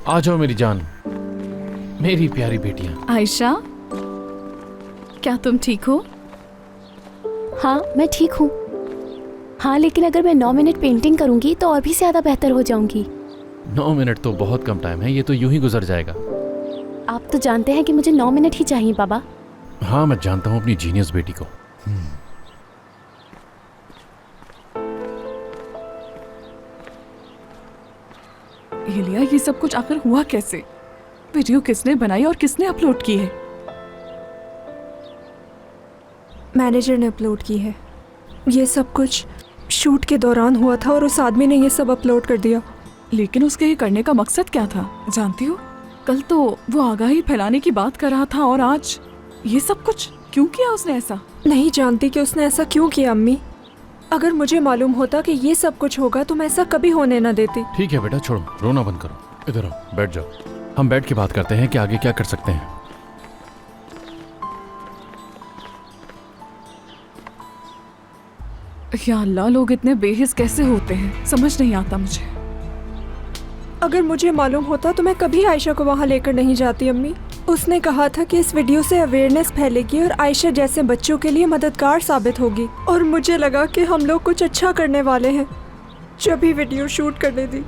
आ जाओ मेरी जान, मेरी प्यारी बेटियां। आयशा, क्या तुम ठीक हो? हाँ मैं ठीक हूँ। हाँ लेकिन अगर मैं 9 मिनट पेंटिंग करूँगी तो और भी ज़्यादा बेहतर हो जाऊँगी। 9 मिनट तो बहुत कम टाइम है, ये तो यूं ही गुजर जाएगा। आप तो जानते हैं कि मुझे 9 मिनट ही चाहिए पापा। हाँ मैं जानता हूँ अपनी जीनियस बेटी को। एलिया, ये सब कुछ आखिर हुआ कैसे? वीडियो किसने बनाई और किसने अपलोड की है? मैनेजर ने अपलोड की है। ये सब कुछ शूट के दौरान हुआ था और उस आदमी ने ये सब अपलोड कर दिया। लेकिन उसके ये करने का मकसद क्या था? जानती हो, कल तो वो आगाही फैलाने की बात कर रहा था और आज ये सब कुछ क्यों किया उसने ऐसा? नहीं जानती कि उसने ऐसा क्यों किया अम्मी। अगर मुझे मालूम होता कि ये सब कुछ होगा तो मैं ऐसा कभी होने ना देती। ठीक है बेटा, छोड़ो, रोना बंद करो, इधर आओ, बैठ जाओ। हम बैठ के बात करते हैं कि आगे क्या कर सकते हैं। या अल्लाह, लोग इतने बेहिस कैसे होते हैं, समझ नहीं आता मुझे। अगर मुझे मालूम होता तो मैं कभी आयशा को वहाँ लेकर नहीं जाती अम्मी। उसने कहा था कि इस वीडियो से अवेयरनेस फैलेगी और आयशा जैसे बच्चों के लिए मददगार साबित होगी, और मुझे लगा कि हम लोग कुछ अच्छा करने वाले हैं जब ही वीडियो शूट करने दी।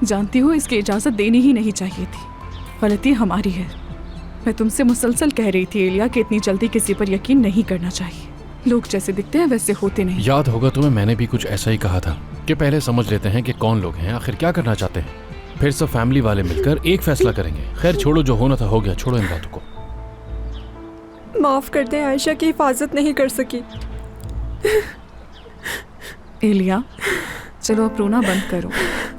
जानती हो, इसकी इजाज़त देनी ही नहीं चाहिए थी। गलती हमारी है। मैं तुमसे मुसलसल कह रही थी एलिया कि इतनी जल्दी किसी पर यकीन नहीं करना चाहिए। लोग जैसे दिखते हैं वैसे होते नहीं। याद होगा तुम्हें, मैंने भी कुछ ऐसा ही कहा था कि पहले समझ लेते हैं कि कौन लोग हैं, आखिर क्या करना चाहते हैं, फिर सब फैमिली वाले मिलकर एक फैसला करेंगे। खैर छोड़ो, जो होना था हो गया, छोड़ो इन बातों को। माफ कर दें, आयशा की हिफाजत नहीं कर सकी। एलिया, चलो अब रोना बंद करो,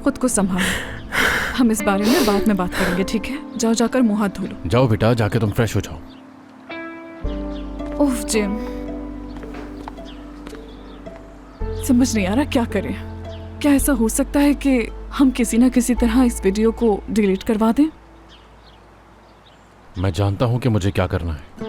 खुद को संभालो। हम इस बारे में बाद में बात करेंगे, ठीक है? जाओ, जाकर मुंह हाथ धो लो। जाओ बेटा, जाके तुम फ्रेश हो जाओ। उफ जिम, समझ नहीं आ रहा क्या करें। क्या ऐसा हो सकता है कि हम किसी न किसी तरह इस वीडियो को डिलीट करवा दें? मैं जानता हूं कि मुझे क्या करना है।